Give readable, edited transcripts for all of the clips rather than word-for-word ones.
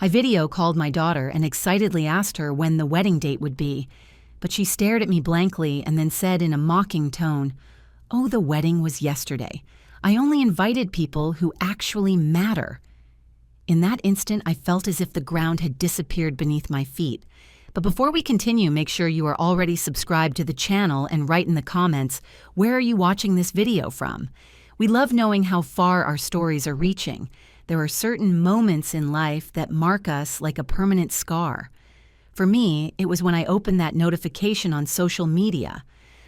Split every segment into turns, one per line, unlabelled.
I video called my daughter and excitedly asked her when the wedding date would be, but she stared at me blankly and then said in a mocking tone, "Oh, the wedding was yesterday. I only invited people who actually matter." In that instant, I felt as if the ground had disappeared beneath my feet. But before we continue, make sure you are already subscribed to the channel and write in the comments, where are you watching this video from? We love knowing how far our stories are reaching. There are certain moments in life that mark us like a permanent scar. For me, it was when I opened that notification on social media.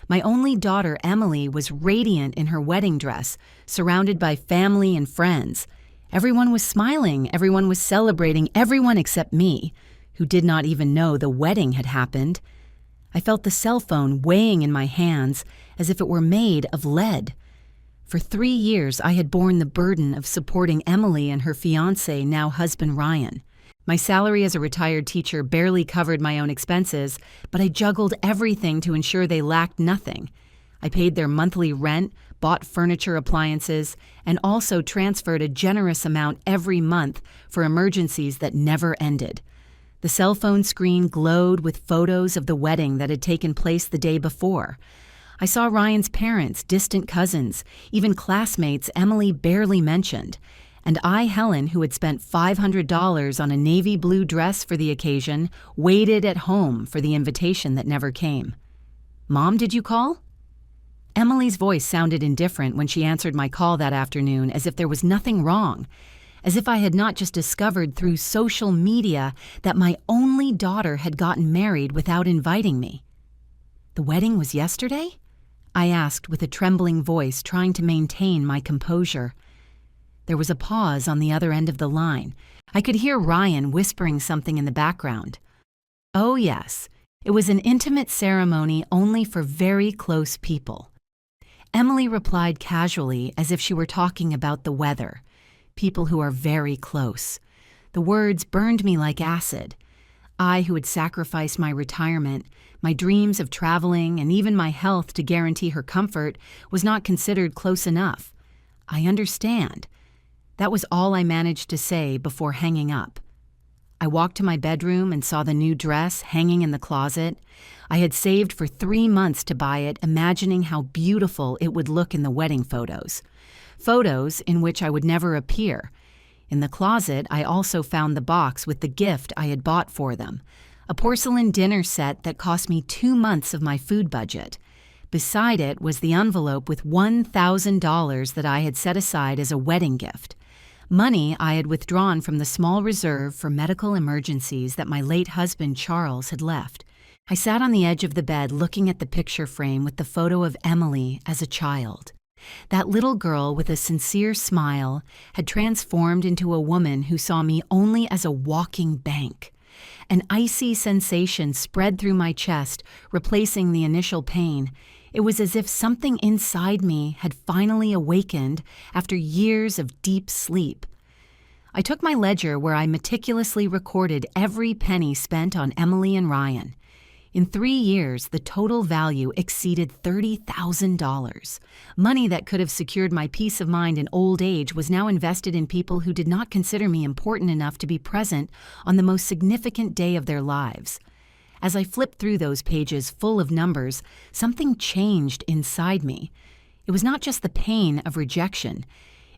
My only daughter, Emily, was radiant in her wedding dress, surrounded by family and friends. Everyone was smiling, everyone was celebrating, everyone except me, who did not even know the wedding had happened. I felt the cell phone weighing in my hands as if it were made of lead. For 3 years, I had borne the burden of supporting Emily and her fiancé, now husband Ryan. My salary as a retired teacher barely covered my own expenses, but I juggled everything to ensure they lacked nothing. I paid their monthly rent, bought furniture, appliances, and also transferred a generous amount every month for emergencies that never ended. The cell phone screen glowed with photos of the wedding that had taken place the day before. I saw Ryan's parents, distant cousins, even classmates Emily barely mentioned. And I, Helen, who had spent $500 on a navy blue dress for the occasion, waited at home for the invitation that never came. "Mom, did you call?" Emily's voice sounded indifferent when she answered my call that afternoon, as if there was nothing wrong, as if I had not just discovered through social media that my only daughter had gotten married without inviting me. "The wedding was yesterday?" I asked with a trembling voice, trying to maintain my composure. There was a pause on the other end of the line. I could hear Ryan whispering something in the background. "Oh yes, it was an intimate ceremony only for very close people." Emily replied casually, as if she were talking about the weather. People who are very close. The words burned me like acid. I, who had sacrificed my retirement, my dreams of traveling, and even my health to guarantee her comfort, was not considered close enough. "I understand." That was all I managed to say before hanging up. I walked to my bedroom and saw the new dress hanging in the closet. I had saved for 3 months to buy it, imagining how beautiful it would look in the wedding photos. Photos in which I would never appear. In the closet, I also found the box with the gift I had bought for them, a porcelain dinner set that cost me 2 months of my food budget. Beside it was the envelope with $1,000 that I had set aside as a wedding gift. Money I had withdrawn from the small reserve for medical emergencies that my late husband Charles had left. I sat on the edge of the bed looking at the picture frame with the photo of Emily as a child. That little girl with a sincere smile had transformed into a woman who saw me only as a walking bank. An icy sensation spread through my chest, replacing the initial pain. It was as if something inside me had finally awakened after years of deep sleep. I took my ledger where I meticulously recorded every penny spent on Emily and Ryan. In 3 years, the total value exceeded $30,000. Money that could have secured my peace of mind in old age was now invested in people who did not consider me important enough to be present on the most significant day of their lives. As I flipped through those pages full of numbers, something changed inside me. It was not just the pain of rejection.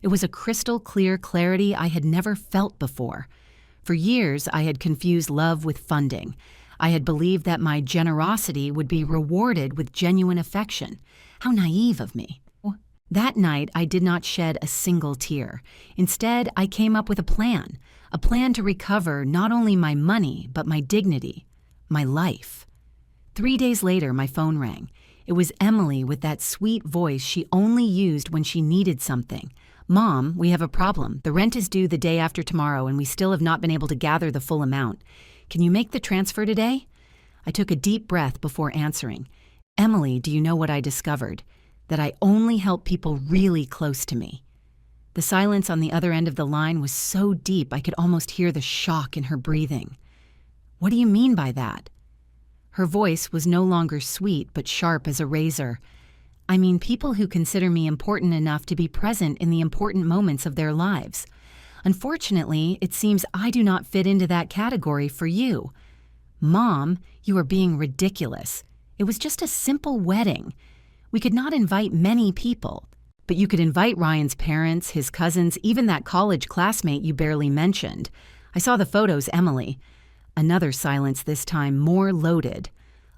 It was a crystal clear clarity I had never felt before. For years, I had confused love with funding. I had believed that my generosity would be rewarded with genuine affection. How naive of me. That night, I did not shed a single tear. Instead, I came up with a plan to recover not only my money, but my dignity, my life. 3 days later, my phone rang. It was Emily with that sweet voice she only used when she needed something. "Mom, we have a problem. The rent is due the day after tomorrow, and we still have not been able to gather the full amount. Can you make the transfer today?" I took a deep breath before answering. "Emily, do you know what I discovered? That I only help people really close to me." The silence on the other end of the line was so deep I could almost hear the shock in her breathing. "What do you mean by that?" Her voice was no longer sweet but sharp as a razor. "I mean people who consider me important enough to be present in the important moments of their lives. Unfortunately, it seems I do not fit into that category for you. Mom, you are being ridiculous. It was just a simple wedding. We could not invite many people. But you could invite Ryan's parents, his cousins, even that college classmate you barely mentioned. I saw the photos, Emily. Another silence this time, more loaded.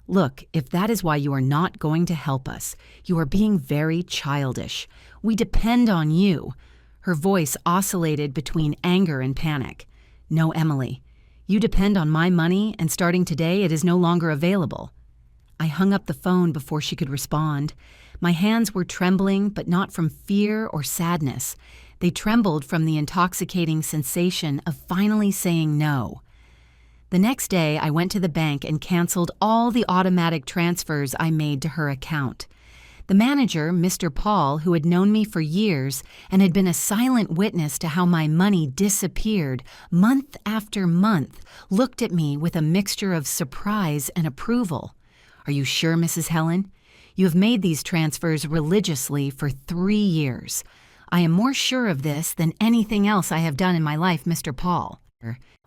Look, if that is why you are not going to help us, you are being very childish. We depend on you. Her voice oscillated between anger and panic. No, Emily. You depend on my money, and starting today, it is no longer available. I hung up the phone before she could respond. My hands were trembling, but not from fear or sadness. They trembled from the intoxicating sensation of finally saying no. The next day, I went to the bank and canceled all the automatic transfers I made to her account. The manager, Mr. Paul, who had known me for years and had been a silent witness to how my money disappeared month after month, looked at me with a mixture of surprise and approval. "Are you sure, Mrs. Helen? You have made these transfers religiously for 3 years. I am more sure of this than anything else I have done in my life, Mr. Paul."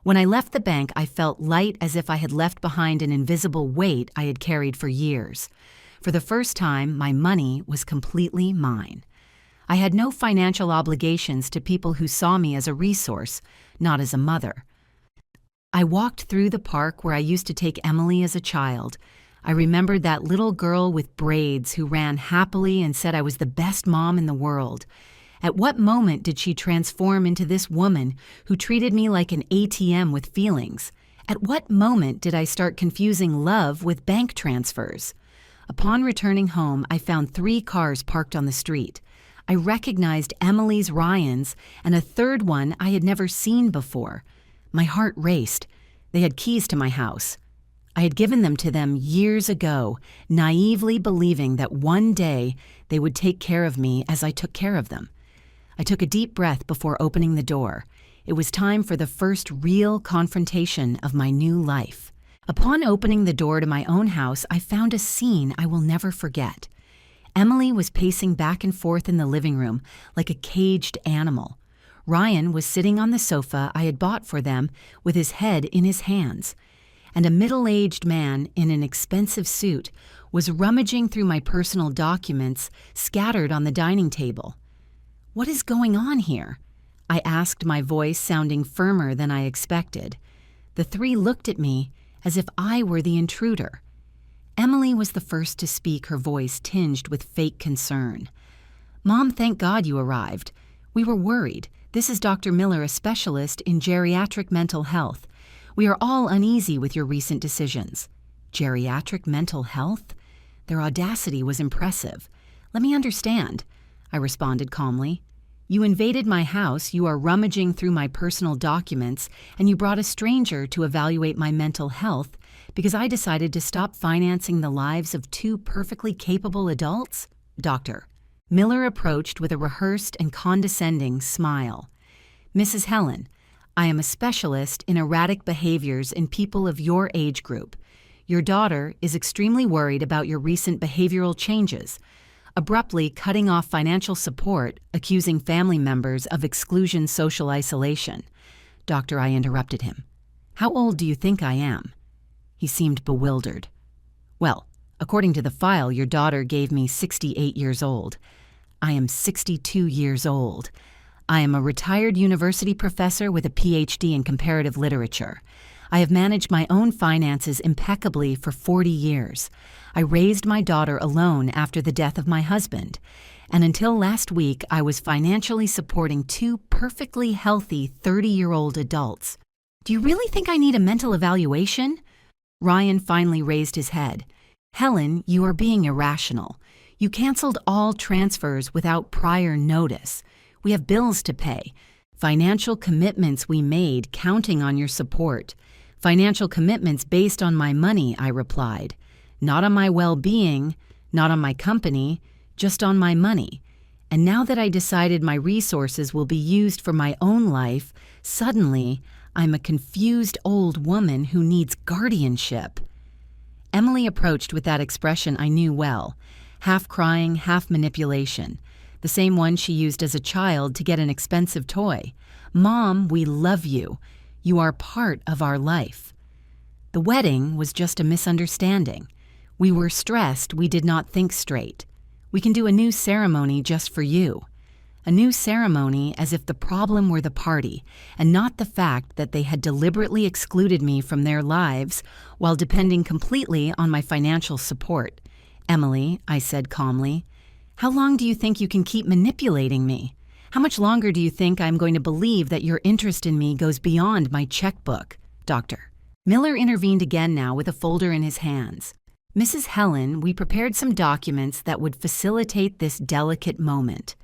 When I left the bank, I felt light as if I had left behind an invisible weight I had carried for years. For the first time, my money was completely mine. I had no financial obligations to people who saw me as a resource, not as a mother. I walked through the park where I used to take Emily as a child. I remembered that little girl with braids who ran happily and said I was the best mom in the world. At what moment did she transform into this woman who treated me like an ATM with feelings? At what moment did I start confusing love with bank transfers? Upon returning home, I found 3 cars parked on the street. I recognized Emily's, Ryan's, and a third one I had never seen before. My heart raced. They had keys to my house. I had given them to them years ago, naively believing that one day they would take care of me as I took care of them. I took a deep breath before opening the door. It was time for the first real confrontation of my new life. Upon opening the door to my own house, I found a scene I will never forget. Emily was pacing back and forth in the living room like a caged animal. Ryan was sitting on the sofa I had bought for them with his head in his hands. And a middle-aged man in an expensive suit was rummaging through my personal documents scattered on the dining table. "What is going on here?" I asked, my voice sounding firmer than I expected. The 3 looked at me as if I were the intruder. Emily was the first to speak, her voice tinged with fake concern. "Mom, thank God you arrived. We were worried. This is Dr. Miller, a specialist in geriatric mental health. We are all uneasy with your recent decisions." Geriatric mental health? Their audacity was impressive. "Let me understand," I responded calmly. "You invaded my house, you are rummaging through my personal documents, and you brought a stranger to evaluate my mental health because I decided to stop financing the lives of 2 perfectly capable adults?" "Doctor." Miller approached with a rehearsed and condescending smile. "Mrs. Helen, I am a specialist in erratic behaviors in people of your age group. Your daughter is extremely worried about your recent behavioral changes," abruptly cutting off financial support, accusing family members of exclusion social isolation. "Doctor," I interrupted him. "How old do you think I am?" He seemed bewildered. "Well, according to the file, your daughter gave me 68 years old. I am 62 years old. I am a retired university professor with a PhD in comparative literature. I have managed my own finances impeccably for 40 years. I raised my daughter alone after the death of my husband, and until last week I was financially supporting 2 perfectly healthy 30-year-old adults. Do you really think I need a mental evaluation?" Ryan finally raised his head. "Helen, you are being irrational. You canceled all transfers without prior notice. We have bills to pay, financial commitments we made counting on your support. Financial commitments based on my money," I replied. "Not on my well-being, not on my company, just on my money. And now that I decided my resources will be used for my own life, suddenly I'm a confused old woman who needs guardianship." Emily approached with that expression I knew well, half crying, half manipulation. the same one she used as a child to get an expensive toy. "Mom, we love you. You are part of our life." The wedding was just a misunderstanding. We were stressed, we did not think straight. "We can do a new ceremony just for you." A new ceremony as if the problem were the party, and not the fact that they had deliberately excluded me from their lives while depending completely on my financial support. "Emily," I said calmly, "how long do you think you can keep manipulating me? How much longer do you think I'm going to believe that your interest in me goes beyond my checkbook, Doctor?" Miller intervened again now with a folder in his hands. "Mrs. Helen, we prepared some documents that would facilitate this delicate moment.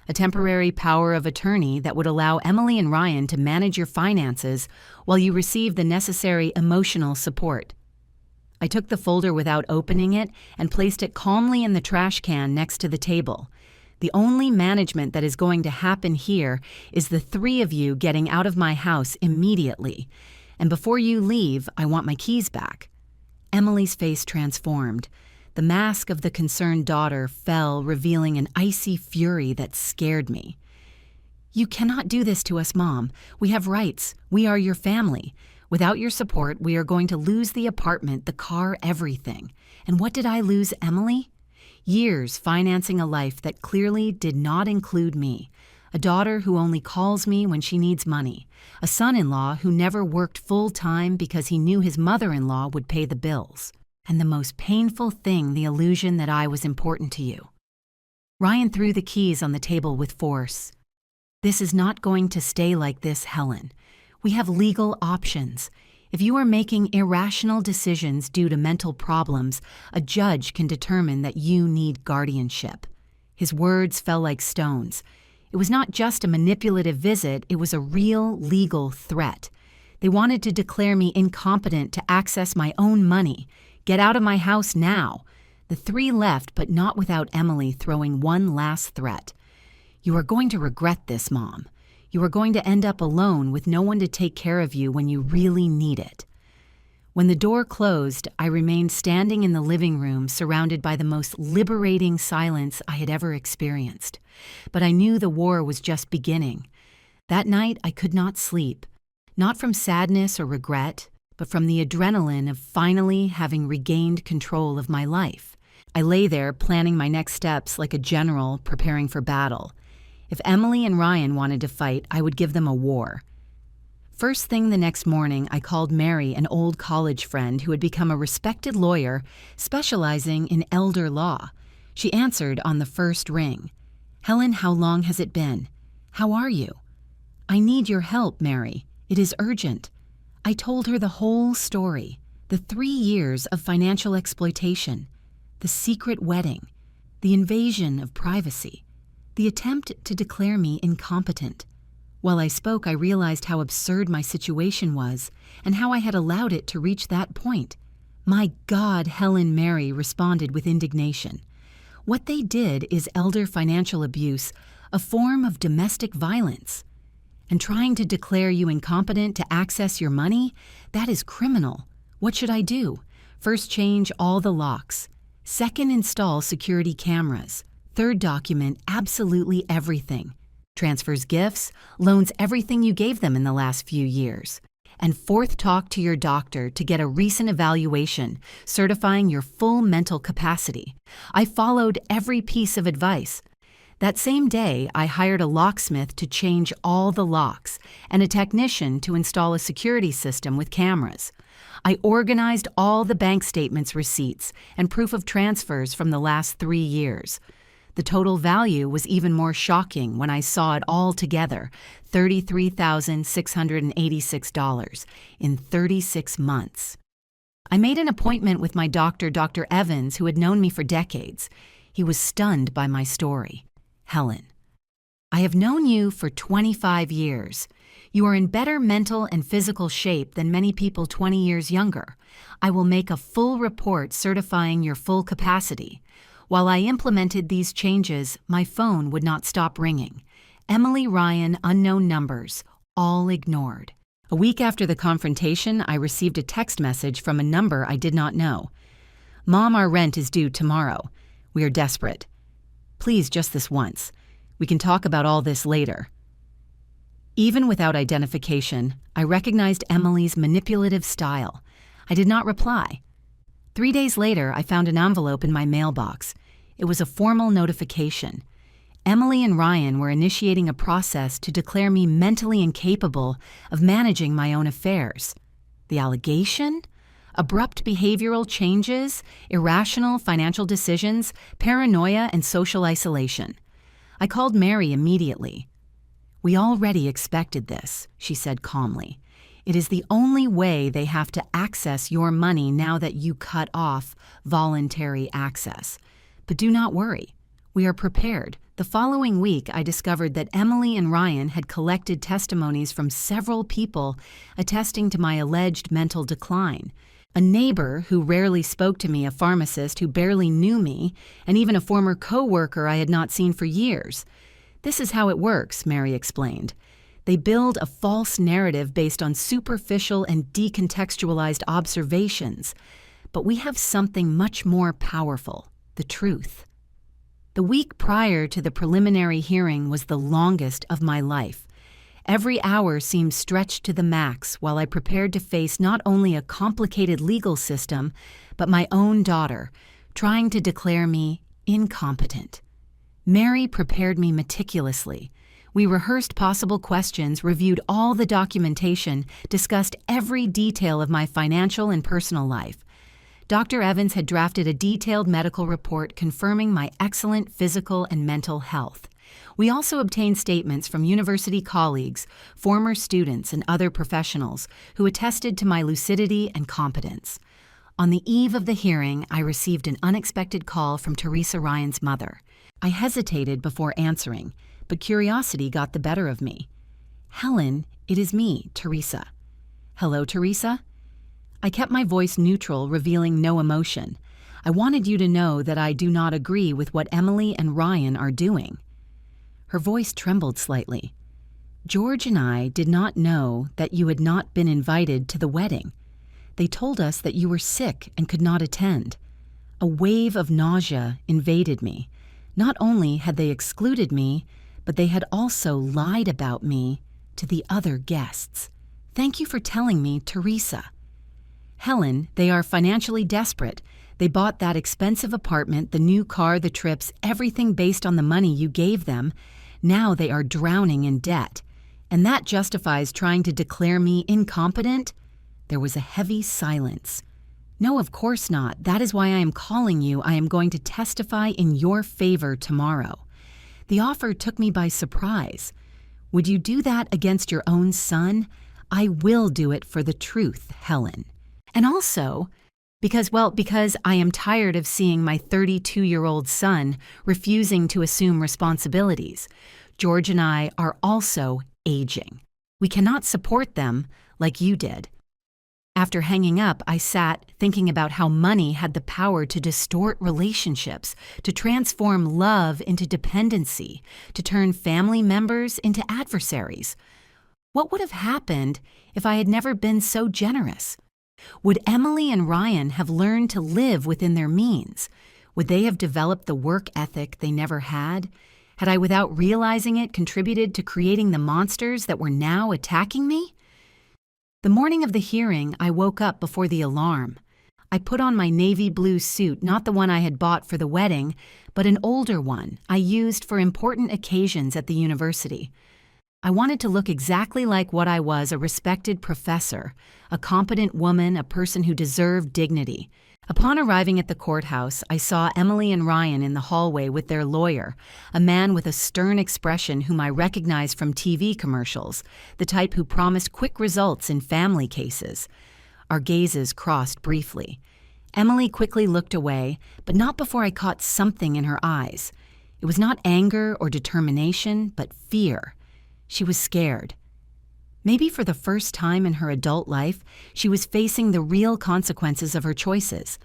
A temporary power of attorney that would allow Emily and Ryan to manage your finances while you receive the necessary emotional support." I took the folder without opening it and placed it calmly in the trash can next to the table. "The only management that is going to happen here is the three of you getting out of my house immediately. And before you leave, I want my keys back." Emily's face transformed. The mask of the concerned daughter fell, revealing an icy fury that scared me. "You cannot do this to us, Mom. We have rights. We are your family. Without your support, we are going to lose the apartment, the car, everything. And what did I lose, Emily? Years financing a life that clearly did not include me. A daughter who only calls me when she needs money. A son-in-law who never worked full-time because he knew his mother-in-law would pay the bills. And the most painful thing, the illusion that I was important to you." Ryan threw the keys on the table with force. "This is not going to stay like this, Helen. We have legal options. If you are making irrational decisions due to mental problems, a judge can determine that you need guardianship." His words fell like stones. It was not just a manipulative visit, it was a real legal threat. They wanted to declare me incompetent to access my own money. "Get out of my house now." The three left, but not without Emily throwing one last threat. "You are going to regret this, Mom. You are going to end up alone with no one to take care of you when you really need it." When the door closed, I remained standing in the living room surrounded by the most liberating silence I had ever experienced. But I knew the war was just beginning. That night, I could not sleep. Not from sadness or regret, but from the adrenaline of finally having regained control of my life. I lay there planning my next steps like a general preparing for battle. If Emily and Ryan wanted to fight, I would give them a war. First thing the next morning, I called Mary, an old college friend who had become a respected lawyer specializing in elder law. She answered on the first ring. "Helen, how long has it been? How are you?" "I need your help, Mary. It is urgent." I told her the whole story, the 3 years of financial exploitation, the secret wedding, the invasion of privacy, the attempt to declare me incompetent. While I spoke, I realized how absurd my situation was and how I had allowed it to reach that point. "My God," Helen Mary responded with indignation. "What they did is elder financial abuse, a form of domestic violence. And trying to declare you incompetent to access your money? That is criminal. What should I do? First, change all the locks. Second, install security cameras. Third, document absolutely everything. Transfers, gifts, loans, everything you gave them in the last few years. And fourth, talk to your doctor to get a recent evaluation certifying your full mental capacity." I followed every piece of advice. That same day, I hired a locksmith to change all the locks and a technician to install a security system with cameras. I organized all the bank statements, receipts, and proof of transfers from the last 3 years. The total value was even more shocking when I saw it all together, $33,686 in 36 months. I made an appointment with my doctor, Dr. Evans, who had known me for decades. He was stunned by my story. "Helen, I have known you for 25 years. You are in better mental and physical shape than many people 20 years younger. I will make a full report certifying your full capacity. While I implemented these changes, my phone would not stop ringing. Emily, Ryan, unknown numbers, all ignored." A week after the confrontation, I received a text message from a number I did not know. "Mom, our rent is due tomorrow. We are desperate. Please, just this once. We can talk about all this later. Even without identification, I recognized Emily's manipulative style. I did not reply. 3 days later, I found an envelope in my mailbox. It was a formal notification. Emily and Ryan were initiating a process to declare me mentally incapable of managing my own affairs. The allegation? Abrupt behavioral changes, irrational financial decisions, paranoia, and social isolation. I called Mary immediately. "We already expected this," she said calmly. "It is the only way they have to access your money now that you cut off voluntary access. But do not worry. We are prepared." The following week, I discovered that Emily and Ryan had collected testimonies from several people attesting to my alleged mental decline. A neighbor who rarely spoke to me, a pharmacist who barely knew me, and even a former co-worker I had not seen for years. "This is how it works," Mary explained. "They build a false narrative based on superficial and decontextualized observations. But we have something much more powerful, the truth." The week prior to the preliminary hearing was the longest of my life. Every hour seemed stretched to the max while I prepared to face not only a complicated legal system, but my own daughter, trying to declare me incompetent. Mary prepared me meticulously. We rehearsed possible questions, reviewed all the documentation, discussed every detail of my financial and personal life. Dr. Evans had drafted a detailed medical report confirming my excellent physical and mental health. We also obtained statements from university colleagues, former students, and other professionals who attested to my lucidity and competence. On the eve of the hearing, I received an unexpected call from Teresa Ryan's mother. I hesitated before answering, but curiosity got the better of me. "Helen, it is me, Teresa." "Hello, Teresa?" I kept my voice neutral, revealing no emotion. "I wanted you to know that I do not agree with what Emily and Ryan are doing." Her voice trembled slightly. "George and I did not know that you had not been invited to the wedding. They told us that you were sick and could not attend." A wave of nausea invaded me. Not only had they excluded me, but they had also lied about me to the other guests. "Thank you for telling me, Teresa." "Helen, they are financially desperate. They bought that expensive apartment, the new car, the trips, everything based on the money you gave them. Now they are drowning in debt. And that justifies trying to declare me incompetent?" There was a heavy silence. "No, of course not. That is why I am calling you. I am going to testify in your favor tomorrow." The offer took me by surprise. "Would you do that against your own son?" "I will do it for the truth, Helen. And also, because I am tired of seeing my 32-year-old son refusing to assume responsibilities. George and I are also aging. We cannot support them like you did." After hanging up, I sat thinking about how money had the power to distort relationships, to transform love into dependency, to turn family members into adversaries. What would have happened if I had never been so generous? Would Emily and Ryan have learned to live within their means? Would they have developed the work ethic they never had? Had I, without realizing it, contributed to creating the monsters that were now attacking me? The morning of the hearing, I woke up before the alarm. I put on my navy blue suit, not the one I had bought for the wedding, but an older one I used for important occasions at the university. I wanted to look exactly like what I was, a respected professor, a competent woman, a person who deserved dignity. Upon arriving at the courthouse, I saw Emily and Ryan in the hallway with their lawyer, a man with a stern expression whom I recognized from TV commercials, the type who promised quick results in family cases. Our gazes crossed briefly. Emily quickly looked away, but not before I caught something in her eyes. It was not anger or determination, but fear. She was scared. Maybe for the first time in her adult life, she was facing the real consequences of her choices.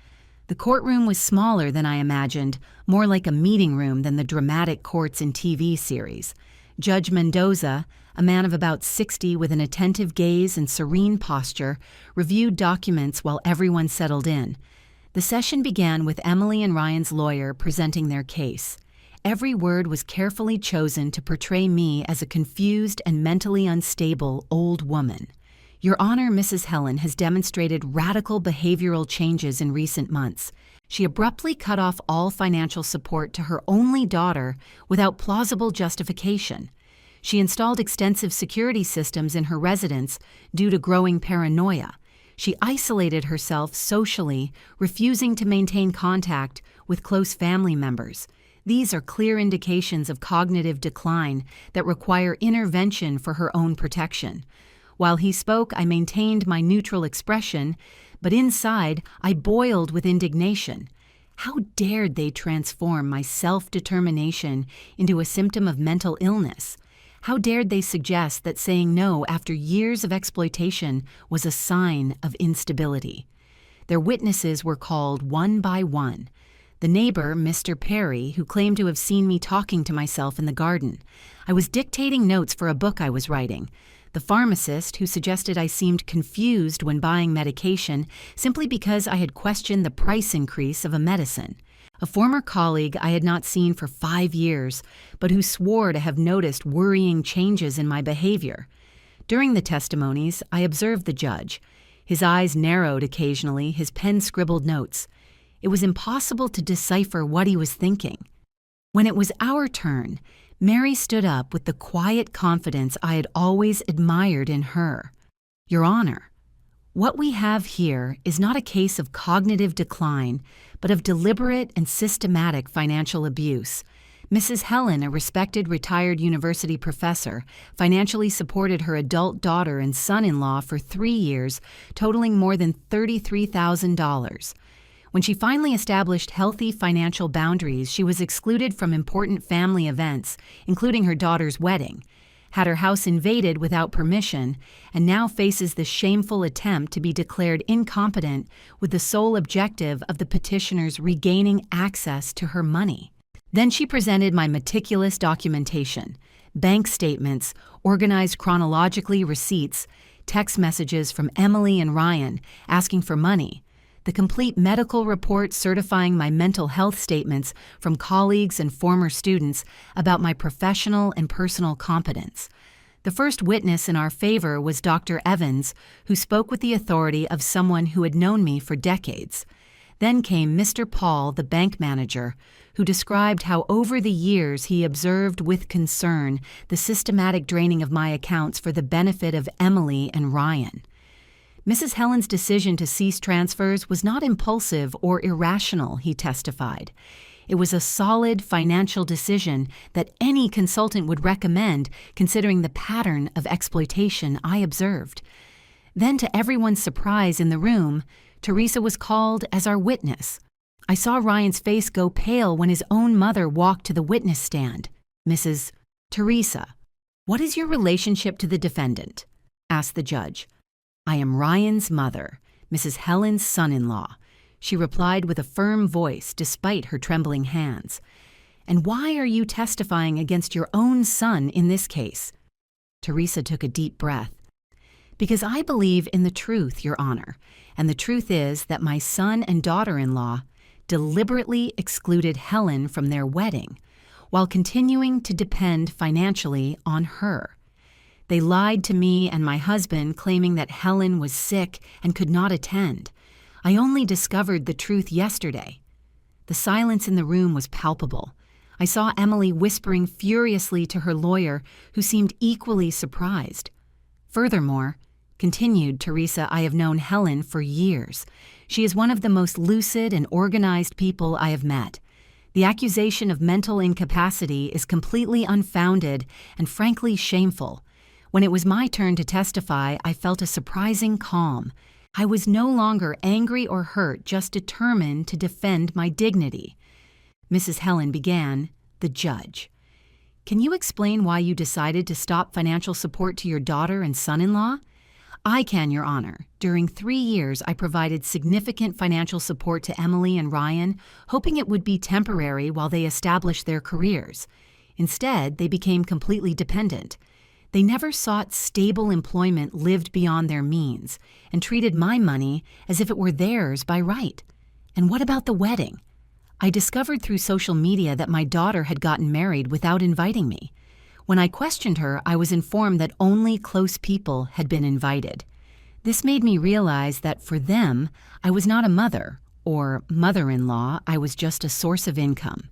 The courtroom was smaller than I imagined, more like a meeting room than the dramatic courts in TV series. Judge Mendoza, a man of about 60 with an attentive gaze and serene posture, reviewed documents while everyone settled in. The session began with Emily and Ryan's lawyer presenting their case. Every word was carefully chosen to portray me as a confused and mentally unstable old woman. Your Honor, Mrs. Helen has demonstrated radical behavioral changes in recent months. She abruptly cut off all financial support to her only daughter without plausible justification. She installed extensive security systems in her residence due to growing paranoia. She isolated herself socially, refusing to maintain contact with close family members. These are clear indications of cognitive decline that require intervention for her own protection. While he spoke, I maintained my neutral expression, but inside I boiled with indignation. How dared they transform my self-determination into a symptom of mental illness? How dared they suggest that saying no after years of exploitation was a sign of instability? Their witnesses were called one by one. The neighbor, Mr. Perry, who claimed to have seen me talking to myself in the garden. I was dictating notes for a book I was writing. The pharmacist, who suggested I seemed confused when buying medication simply because I had questioned the price increase of a medicine. A former colleague I had not seen for 5 years, but who swore to have noticed worrying changes in my behavior. During the testimonies, I observed the judge. His eyes narrowed occasionally, his pen scribbled notes. It was impossible to decipher what he was thinking. When it was our turn, Mary stood up with the quiet confidence I had always admired in her. Your Honor, what we have here is not a case of cognitive decline, but of deliberate and systematic financial abuse. Mrs. Helen, a respected retired university professor, financially supported her adult daughter and son-in-law for 3 years, totaling more than $33,000. When she finally established healthy financial boundaries, she was excluded from important family events, including her daughter's wedding, had her house invaded without permission, and now faces the shameful attempt to be declared incompetent with the sole objective of the petitioners regaining access to her money. Then she presented my meticulous documentation, bank statements, organized chronologically receipts, text messages from Emily and Ryan asking for money, the complete medical report certifying my mental health statements from colleagues and former students about my professional and personal competence. The first witness in our favor was Dr. Evans, who spoke with the authority of someone who had known me for decades. Then came Mr. Paul, the bank manager, who described how over the years he observed with concern the systematic draining of my accounts for the benefit of Emily and Ryan. Mrs. Helen's decision to cease transfers was not impulsive or irrational, he testified. It was a solid financial decision that any consultant would recommend, considering the pattern of exploitation I observed. Then, to everyone's surprise in the room, Teresa was called as our witness. I saw Ryan's face go pale when his own mother walked to the witness stand. Mrs. Teresa, what is your relationship to the defendant? Asked the judge. I am Ryan's mother, Mrs. Helen's son-in-law, she replied with a firm voice despite her trembling hands. And why are you testifying against your own son in this case? Teresa took a deep breath. Because I believe in the truth, Your Honor, and the truth is that my son and daughter-in-law deliberately excluded Helen from their wedding while continuing to depend financially on her. They lied to me and my husband, claiming that Helen was sick and could not attend. I only discovered the truth yesterday. The silence in the room was palpable. I saw Emily whispering furiously to her lawyer, who seemed equally surprised. Furthermore, continued Teresa, I have known Helen for years. She is one of the most lucid and organized people I have met. The accusation of mental incapacity is completely unfounded and frankly shameful. When it was my turn to testify, I felt a surprising calm. I was no longer angry or hurt, just determined to defend my dignity. Mrs. Helen began, the judge. Can you explain why you decided to stop financial support to your daughter and son-in-law? I can, Your Honor. During 3 years, I provided significant financial support to Emily and Ryan, hoping it would be temporary while they established their careers. Instead, they became completely dependent. They never sought stable employment lived beyond their means and treated my money as if it were theirs by right. And what about the wedding? I discovered through social media that my daughter had gotten married without inviting me. When I questioned her, I was informed that only close people had been invited. This made me realize that for them, I was not a mother or mother-in-law, I was just a source of income.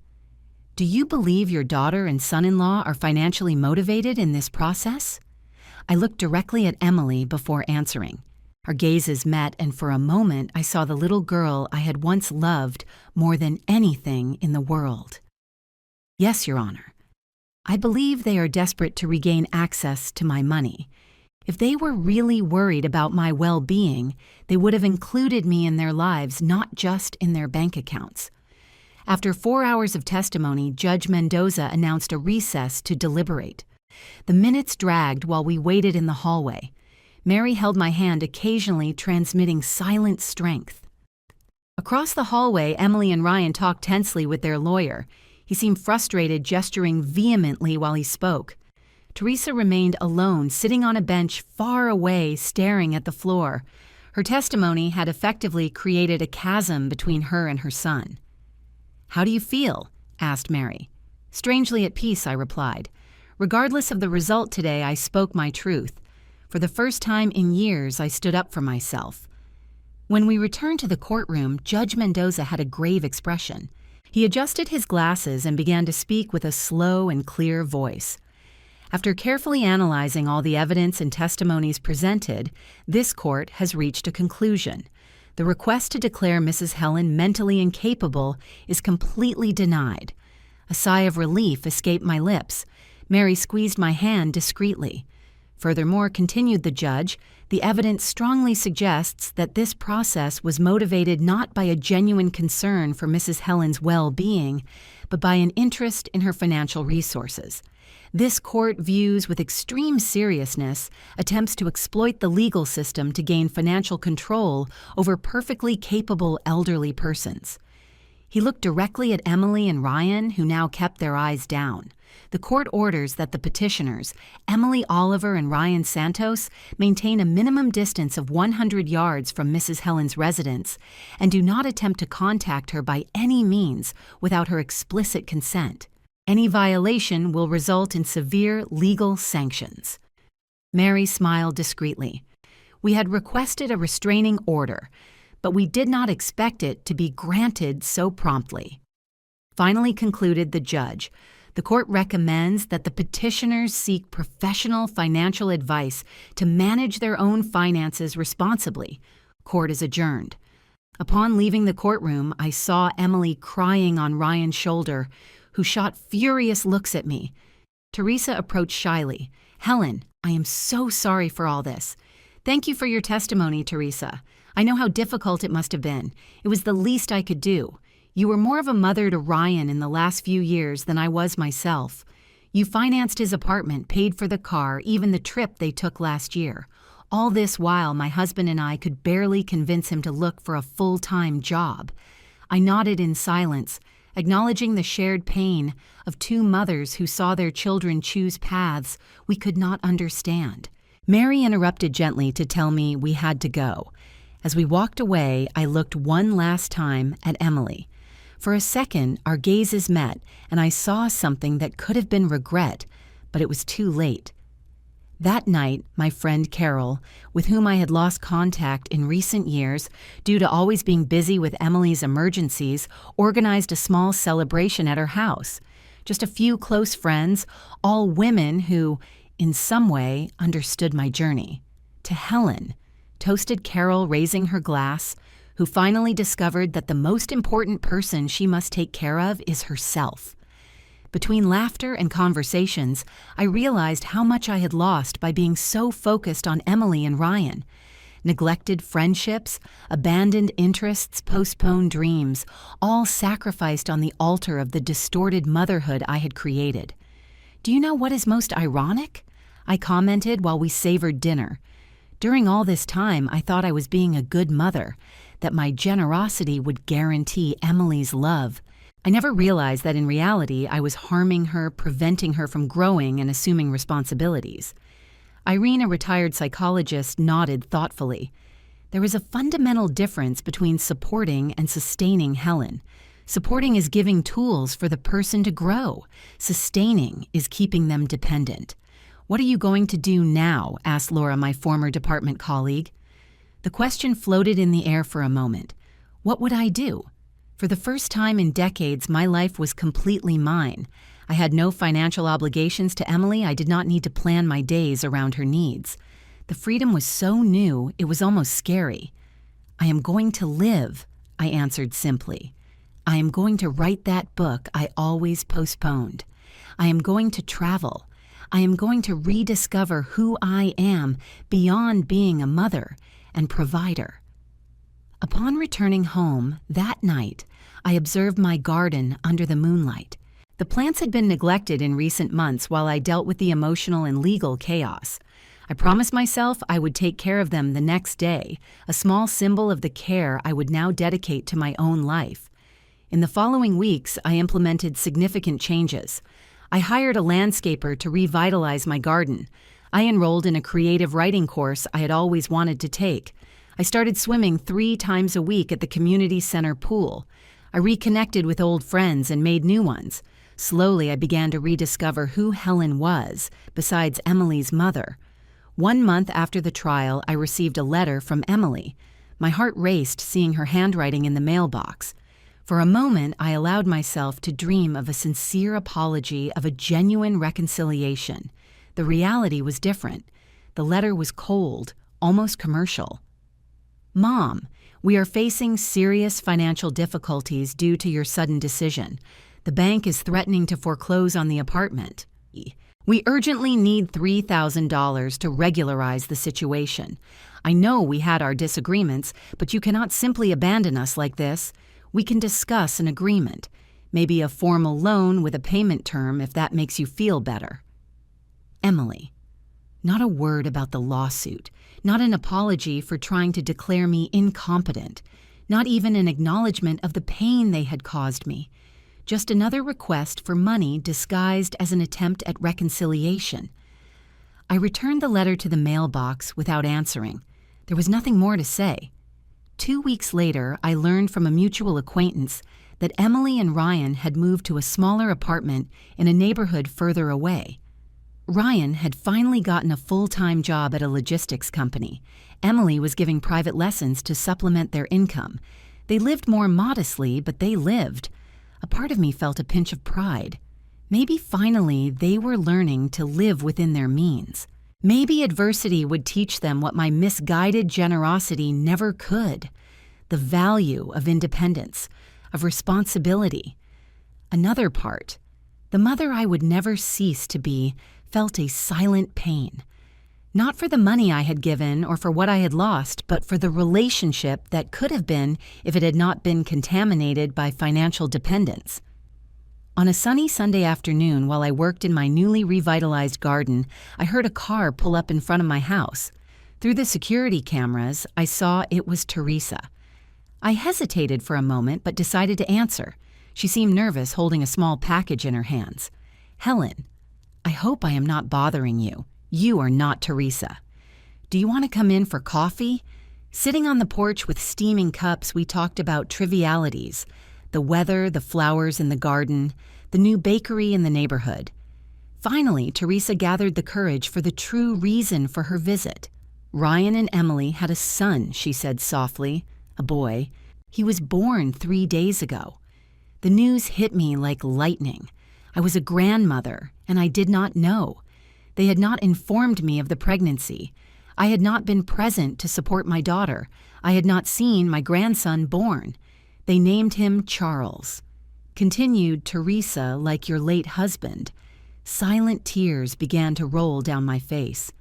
Do you believe your daughter and son-in-law are financially motivated in this process? I looked directly at Emily before answering. Our gazes met, and for a moment I saw the little girl I had once loved more than anything in the world. Yes, Your Honor. I believe they are desperate to regain access to my money. If they were really worried about my well-being, they would have included me in their lives, not just in their bank accounts. After 4 hours of testimony, Judge Mendoza announced a recess to deliberate. The minutes dragged while we waited in the hallway. Mary held my hand, occasionally transmitting silent strength. Across the hallway, Emily and Ryan talked tensely with their lawyer. He seemed frustrated, gesturing vehemently while he spoke. Teresa remained alone, sitting on a bench far away, staring at the floor. Her testimony had effectively created a chasm between her and her son. "How do you feel?" asked Mary. "Strangely at peace," I replied. "Regardless of the result today, I spoke my truth. For the first time in years, I stood up for myself." When we returned to the courtroom, Judge Mendoza had a grave expression. He adjusted his glasses and began to speak with a slow and clear voice. After carefully analyzing all the evidence and testimonies presented, this court has reached a conclusion. The request to declare Mrs. Helen mentally incapable is completely denied. A sigh of relief escaped my lips. Mary squeezed my hand discreetly. Furthermore, continued the judge, the evidence strongly suggests that this process was motivated not by a genuine concern for Mrs. Helen's well-being, but by an interest in her financial resources. This court views with extreme seriousness attempts to exploit the legal system to gain financial control over perfectly capable elderly persons. He looked directly at Emily and Ryan, who now kept their eyes down. The court orders that the petitioners, Emily Oliver and Ryan Santos, maintain a minimum distance of 100 yards from Mrs. Helen's residence and do not attempt to contact her by any means without her explicit consent. Any violation will result in severe legal sanctions. Mary smiled discreetly. We had requested a restraining order, but we did not expect it to be granted so promptly. Finally concluded the judge, the court recommends that the petitioners seek professional financial advice to manage their own finances responsibly. Court is adjourned. Upon leaving the courtroom, I saw Emily crying on Ryan's shoulder, who shot furious looks at me. Teresa approached shyly. "Helen, I am so sorry for all this. Thank you for your testimony, Teresa. I know how difficult it must have been. It was the least I could do. You were more of a mother to Ryan in the last few years than I was myself. You financed his apartment, paid for the car, even the trip they took last year. All this while, my husband and I could barely convince him to look for a full-time job." I nodded in silence, acknowledging the shared pain of two mothers who saw their children choose paths we could not understand. Mary interrupted gently to tell me we had to go. As we walked away, I looked one last time at Emily. For a second, our gazes met, and I saw something that could have been regret, but it was too late. That night, my friend Carol, with whom I had lost contact in recent years due to always being busy with Emily's emergencies, organized a small celebration at her house. Just a few close friends, all women who, in some way, understood my journey. To Helen, toasted Carol, raising her glass, who finally discovered that the most important person she must take care of is herself. Between laughter and conversations, I realized how much I had lost by being so focused on Emily and Ryan. Neglected friendships, abandoned interests, postponed dreams, all sacrificed on the altar of the distorted motherhood I had created. "Do you know what is most ironic?" I commented while we savored dinner. During all this time, I thought I was being a good mother, that my generosity would guarantee Emily's love. I never realized that in reality I was harming her, preventing her from growing and assuming responsibilities. Irene, a retired psychologist, nodded thoughtfully. There is a fundamental difference between supporting and sustaining Helen. Supporting is giving tools for the person to grow. Sustaining is keeping them dependent. "What are you going to do now?" asked Laura, my former department colleague. The question floated in the air for a moment. What would I do? For the first time in decades, my life was completely mine. I had no financial obligations to Emily. I did not need to plan my days around her needs. The freedom was so new, it was almost scary. "I am going to live," I answered simply. "I am going to write that book I always postponed. I am going to travel. I am going to rediscover who I am beyond being a mother and provider." Upon returning home that night, I observed my garden under the moonlight. The plants had been neglected in recent months while I dealt with the emotional and legal chaos. I promised myself I would take care of them the next day, a small symbol of the care I would now dedicate to my own life. In the following weeks, I implemented significant changes. I hired a landscaper to revitalize my garden. I enrolled in a creative writing course I had always wanted to take. I started swimming 3 times a week at the community center pool. I reconnected with old friends and made new ones. Slowly, I began to rediscover who Helen was, besides Emily's mother. 1 month after the trial, I received a letter from Emily. My heart raced seeing her handwriting in the mailbox. For a moment, I allowed myself to dream of a sincere apology, of a genuine reconciliation. The reality was different. The letter was cold, almost commercial. "Mom, we are facing serious financial difficulties due to your sudden decision. The bank is threatening to foreclose on the apartment. We urgently need $3,000 to regularize the situation. I know we had our disagreements, but you cannot simply abandon us like this. We can discuss an agreement, maybe a formal loan with a payment term if that makes you feel better." Emily. Not a word about the lawsuit, not an apology for trying to declare me incompetent, not even an acknowledgement of the pain they had caused me. Just another request for money disguised as an attempt at reconciliation. I returned the letter to the mailbox without answering. There was nothing more to say. 2 weeks later, I learned from a mutual acquaintance that Emily and Ryan had moved to a smaller apartment in a neighborhood further away. Ryan had finally gotten a full-time job at a logistics company. Emily was giving private lessons to supplement their income. They lived more modestly, but they lived. A part of me felt a pinch of pride. Maybe finally they were learning to live within their means. Maybe adversity would teach them what my misguided generosity never could: the value of independence, of responsibility. Another part, the mother I would never cease to be, felt a silent pain. Not for the money I had given or for what I had lost, but for the relationship that could have been if it had not been contaminated by financial dependence. On a sunny Sunday afternoon, while I worked in my newly revitalized garden, I heard a car pull up in front of my house. Through the security cameras, I saw it was Teresa. I hesitated for a moment, but decided to answer. She seemed nervous, holding a small package in her hands. "Helen, I hope I am not bothering you. You are not Teresa. Do you want to come in for coffee?" Sitting on the porch with steaming cups, we talked about trivialities: the weather, the flowers in the garden, the new bakery in the neighborhood. Finally, Teresa gathered the courage for the true reason for her visit. "Ryan and Emily had a son," she said softly, "a boy. He was born 3 days ago." The news hit me like lightning. I was a grandmother, and I did not know. They had not informed me of the pregnancy. I had not been present to support my daughter. I had not seen my grandson born. They named him Charles. Continued Teresa, like your late husband. Silent tears began to roll down my face.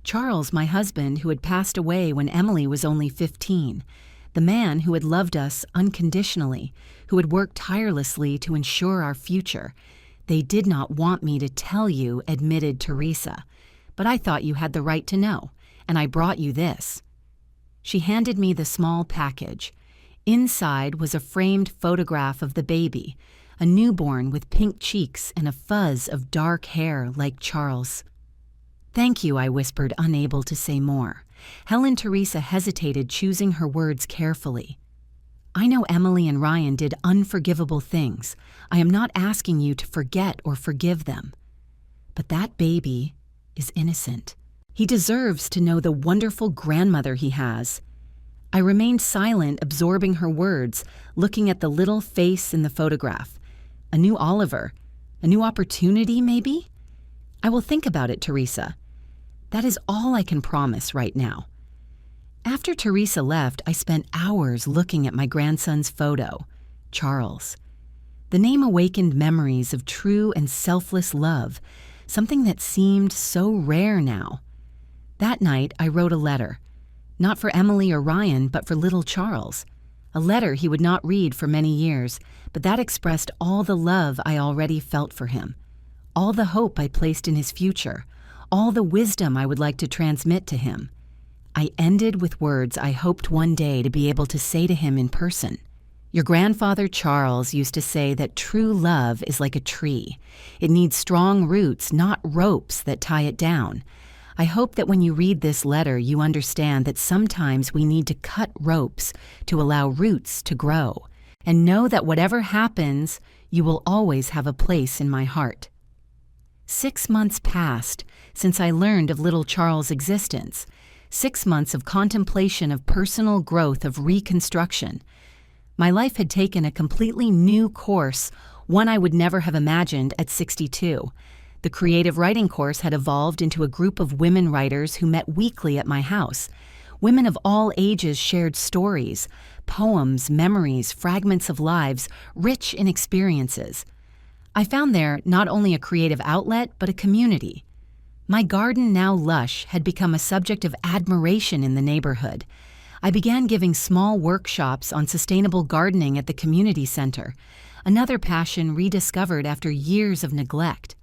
Charles, my husband, who had passed away when Emily was only 15. The man who had loved us unconditionally, who had worked tirelessly to ensure our future. "They did not want me to tell you," admitted Teresa, "but I thought you had the right to know, and I brought you this." She handed me the small package. Inside was a framed photograph of the baby, a newborn with pink cheeks and a fuzz of dark hair like Charles. "Thank you," I whispered, unable to say more. Helen Teresa hesitated, choosing her words carefully. I know Emily and Ryan did unforgivable things. I am not asking you to forget or forgive them. But that baby is innocent. He deserves to know the wonderful grandmother he has. I remained silent, absorbing her words, looking at the little face in the photograph. A new Oliver. A new opportunity, maybe? I will think about it, Teresa. That is all I can promise right now. After Teresa left, I spent hours looking at my grandson's photo, Charles. The name awakened memories of true and selfless love, something that seemed so rare now. That night, I wrote a letter. Not for Emily or Ryan, but for little Charles. A letter he would not read for many years, but that expressed all the love I already felt for him, all the hope I placed in his future, all the wisdom I would like to transmit to him. I ended with words I hoped one day to be able to say to him in person. Your grandfather Charles used to say that true love is like a tree. It needs strong roots, not ropes that tie it down. I hope that when you read this letter, you understand that sometimes we need to cut ropes to allow roots to grow. And know that whatever happens, you will always have a place in my heart. 6 months passed since I learned of little Charles' existence. 6 months of contemplation of personal growth, of reconstruction. My life had taken a completely new course, one I would never have imagined at 62. The creative writing course had evolved into a group of women writers who met weekly at my house. Women of all ages shared stories, poems, memories, fragments of lives, rich in experiences. I found there not only a creative outlet, but a community. My garden, now lush, had become a subject of admiration in the neighborhood. I began giving small workshops on sustainable gardening at the community center, another passion rediscovered after years of neglect.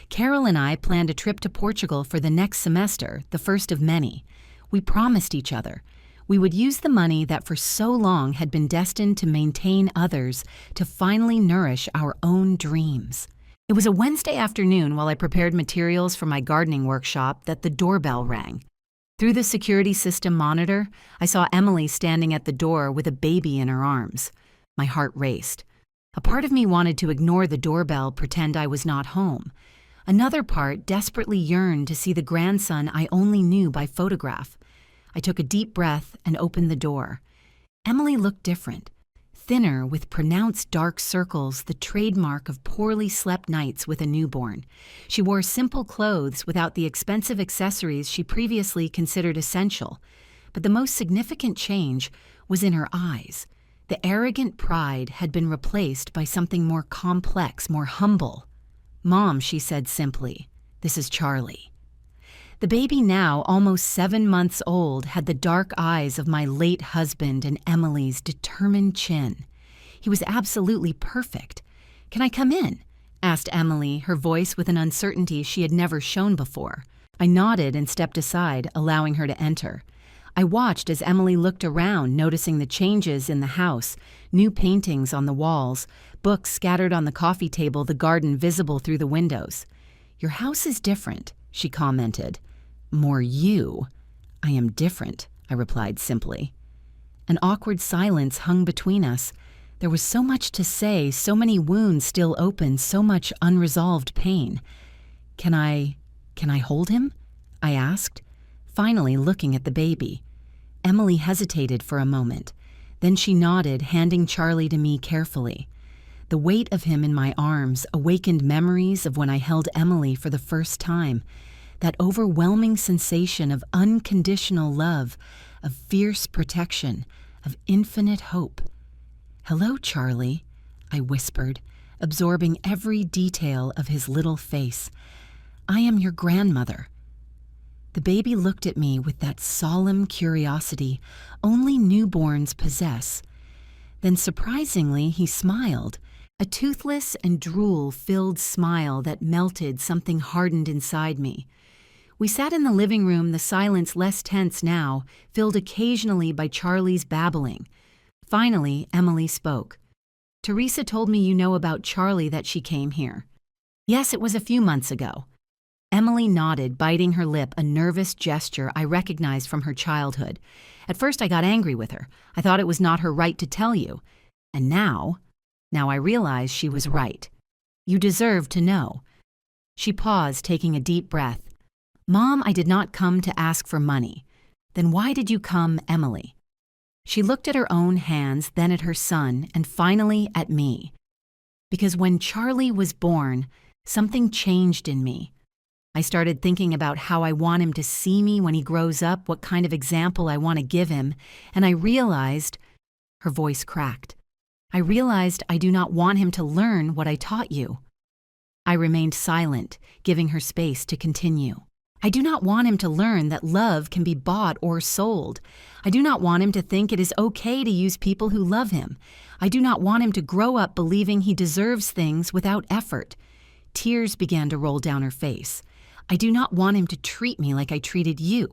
Carol and I planned a trip to Portugal for the next semester, the first of many. We promised each other we would use the money that for so long had been destined to maintain others to finally nourish our own dreams. It was a Wednesday afternoon while I prepared materials for my gardening workshop that the doorbell rang. Through the security system monitor, I saw Emily standing at the door with a baby in her arms. My heart raced. A part of me wanted to ignore the doorbell, pretend I was not home. Another part desperately yearned to see the grandson I only knew by photograph. I took a deep breath and opened the door. Emily looked different. Thinner, with pronounced dark circles, the trademark of poorly slept nights with a newborn. She wore simple clothes without the expensive accessories she previously considered essential. But the most significant change was in her eyes. The arrogant pride had been replaced by something more complex, more humble. "Mom," she said simply, "this is Charlie." The baby, now almost 7 months old, had the dark eyes of my late husband and Emily's determined chin. He was absolutely perfect. "Can I come in?" asked Emily, her voice with an uncertainty she had never shown before. I nodded and stepped aside, allowing her to enter. I watched as Emily looked around, noticing the changes in the house, new paintings on the walls, books scattered on the coffee table, the garden visible through the windows. "Your house is different," she commented. "More you." "I am different," I replied simply. An awkward silence hung between us. There was so much to say, so many wounds still open, so much unresolved pain. Can I hold him?" I asked, finally looking at the baby. Emily hesitated for a moment. Then she nodded, handing Charlie to me carefully. The weight of him in my arms awakened memories of when I held Emily for the first time. That overwhelming sensation of unconditional love, of fierce protection, of infinite hope. "Hello, Charlie," I whispered, absorbing every detail of his little face. "I am your grandmother." The baby looked at me with that solemn curiosity only newborns possess. Then surprisingly, he smiled, a toothless and drool-filled smile that melted something hardened inside me. We sat in the living room, the silence less tense now, filled occasionally by Charlie's babbling. Finally, Emily spoke. "Teresa told me you know about Charlie, that she came here." "Yes, it was a few months ago." Emily nodded, biting her lip, a nervous gesture I recognized from her childhood. At first I got angry with her. I thought it was not her right to tell you. And now I realize she was right. You deserve to know. She paused, taking a deep breath. Mom, I did not come to ask for money. Then why did you come, Emily? She looked at her own hands, then at her son, and finally at me. Because when Charlie was born, something changed in me. I started thinking about how I want him to see me when he grows up, what kind of example I want to give him, and I realized, her voice cracked, I realized I do not want him to learn what I taught you. I remained silent, giving her space to continue. I do not want him to learn that love can be bought or sold. I do not want him to think it is okay to use people who love him. I do not want him to grow up believing he deserves things without effort. Tears began to roll down her face. I do not want him to treat me like I treated you.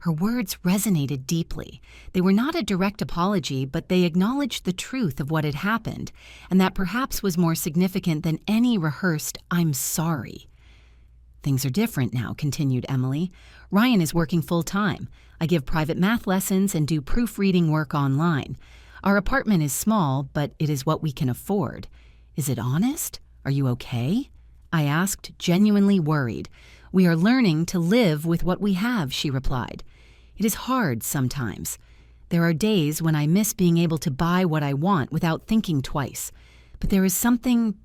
Her words resonated deeply. They were not a direct apology, but they acknowledged the truth of what had happened, and that perhaps was more significant than any rehearsed "I'm sorry." Things are different now, continued Emily. Ryan is working full-time. I give private math lessons and do proofreading work online. Our apartment is small, but it is what we can afford. Is it honest? Are you okay? I asked, genuinely worried. We are learning to live with what we have, she replied. It is hard sometimes. There are days when I miss being able to buy what I want without thinking twice. But there is something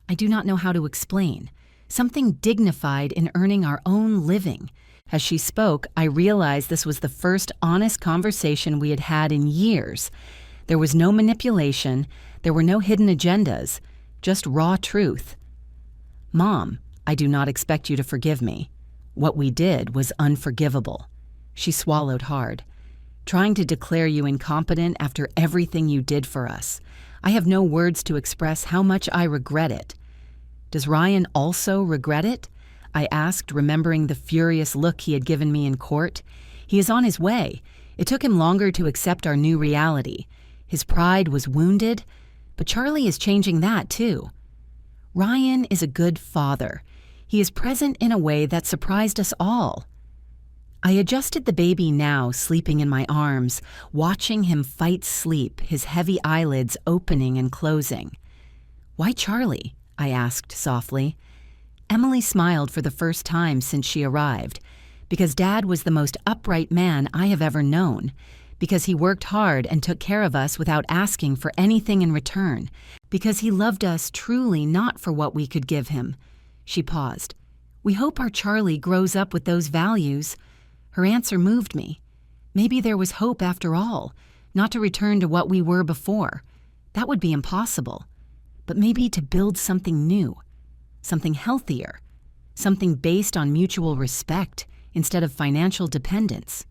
I do not know how to explain. Something dignified in earning our own living. As she spoke, I realized this was the first honest conversation we had had in years. There was no manipulation, there were no hidden agendas, just raw truth. Mom, I do not expect you to forgive me. What we did was unforgivable. She swallowed hard. Trying to declare you incompetent after everything you did for us. I have no words to express how much I regret it. Does Ryan also regret it? I asked, remembering the furious look he had given me in court. He is on his way. It took him longer to accept our new reality. His pride was wounded, but Charlie is changing that too. Ryan is a good father. He is present in a way that surprised us all. I adjusted the baby now, sleeping in my arms, watching him fight sleep, his heavy eyelids opening and closing. Why Charlie? I asked softly. Emily smiled for the first time since she arrived. Because Dad was the most upright man I have ever known. Because he worked hard and took care of us without asking for anything in return. Because he loved us truly, not for what we could give him. She paused. We hope our Charlie grows up with those values. Her answer moved me. Maybe there was hope after all, not to return to what we were before. That would be impossible. But maybe to build something new, something healthier, something based on mutual respect instead of financial dependence.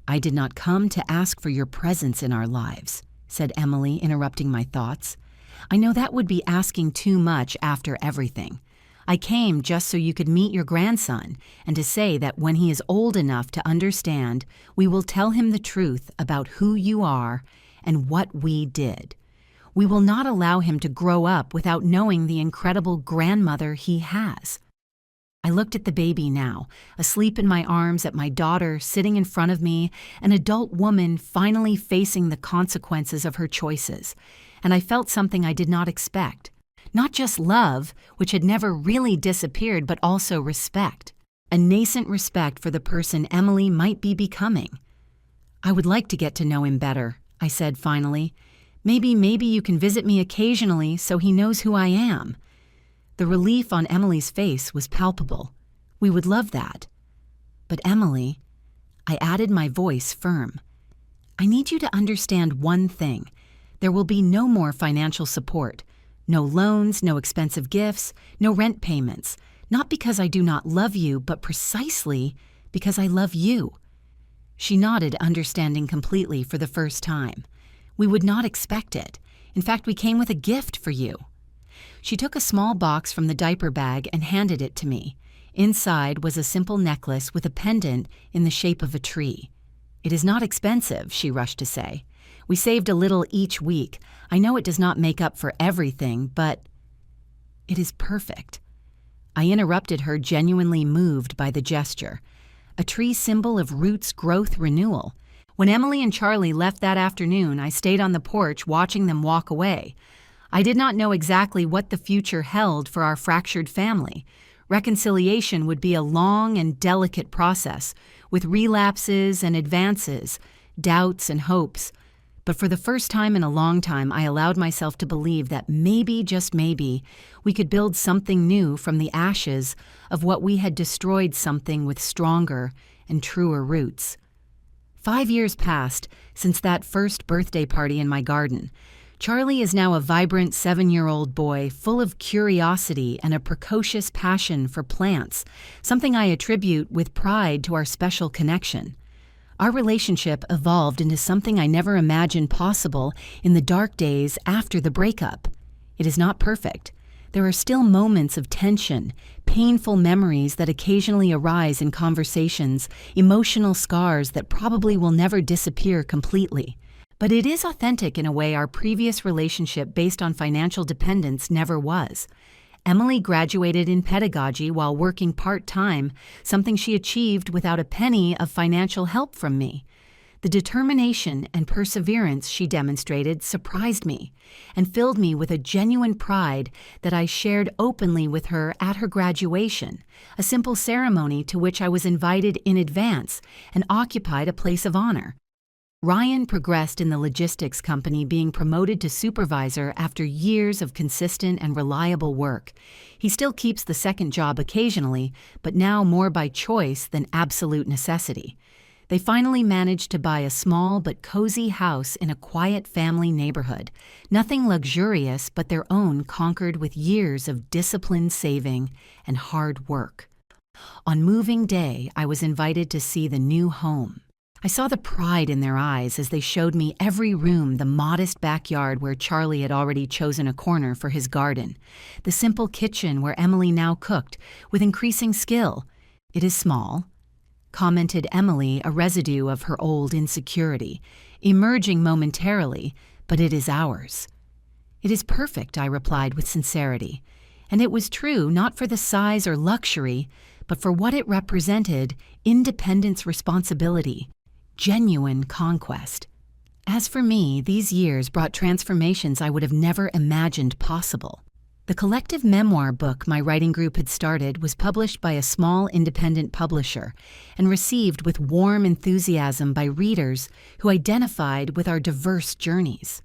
I did not come to ask for your presence in our lives, said Emily, interrupting my thoughts. I know that would be asking too much after everything. I came just so you could meet your grandson and to say that when he is old enough to understand, we will tell him the truth about who you are and what we did. We will not allow him to grow up without knowing the incredible grandmother he has. I looked at the baby now, asleep in my arms, at my daughter sitting in front of me, an adult woman finally facing the consequences of her choices, and I felt something I did not expect. Not just love, which had never really disappeared, but also respect. A nascent respect for the person Emily might be becoming. I would like to get to know him better, I said finally. Maybe you can visit me occasionally so he knows who I am. The relief on Emily's face was palpable. We would love that. But Emily, I added, my voice firm. I need you to understand one thing. There will be no more financial support. No loans, no expensive gifts, no rent payments. Not because I do not love you, but precisely because I love you. She nodded, understanding completely for the first time. We would not expect it. In fact, we came with a gift for you. She took a small box from the diaper bag and handed it to me. Inside was a simple necklace with a pendant in the shape of a tree. It is not expensive, she rushed to say. We saved a little each week. I know it does not make up for everything, but it is perfect. I interrupted her, genuinely moved by the gesture. A tree symbol of roots, growth, renewal. When Emily and Charlie left that afternoon, I stayed on the porch watching them walk away. I did not know exactly what the future held for our fractured family. Reconciliation would be a long and delicate process, with relapses and advances, doubts and hopes. But for the first time in a long time, I allowed myself to believe that maybe, just maybe, we could build something new from the ashes of what we had destroyed, something with stronger and truer roots. 5 years passed since that first birthday party in my garden. Charlie is now a vibrant 7-year-old boy full of curiosity and a precocious passion for plants, something I attribute with pride to our special connection. Our relationship evolved into something I never imagined possible in the dark days after the breakup. It is not perfect. There are still moments of tension, painful memories that occasionally arise in conversations, emotional scars that probably will never disappear completely. But it is authentic in a way our previous relationship based on financial dependence never was. Emily graduated in pedagogy while working part-time, something she achieved without a penny of financial help from me. The determination and perseverance she demonstrated surprised me and filled me with a genuine pride that I shared openly with her at her graduation, a simple ceremony to which I was invited in advance and occupied a place of honor. Ryan progressed in the logistics company, being promoted to supervisor after years of consistent and reliable work. He still keeps the second job occasionally, but now more by choice than absolute necessity. They finally managed to buy a small but cozy house in a quiet family neighborhood. Nothing luxurious, but their own, conquered with years of disciplined saving and hard work. On moving day, I was invited to see the new home. I saw the pride in their eyes as they showed me every room, the modest backyard where Charlie had already chosen a corner for his garden, the simple kitchen where Emily now cooked with increasing skill. "It is small," commented Emily, a residue of her old insecurity, emerging momentarily, "but it is ours." "It is perfect," I replied with sincerity. And it was true, not for the size or luxury, but for what it represented: independence, responsibility, genuine conquest. As for me, these years brought transformations I would have never imagined possible. The collective memoir book my writing group had started was published by a small independent publisher and received with warm enthusiasm by readers who identified with our diverse journeys.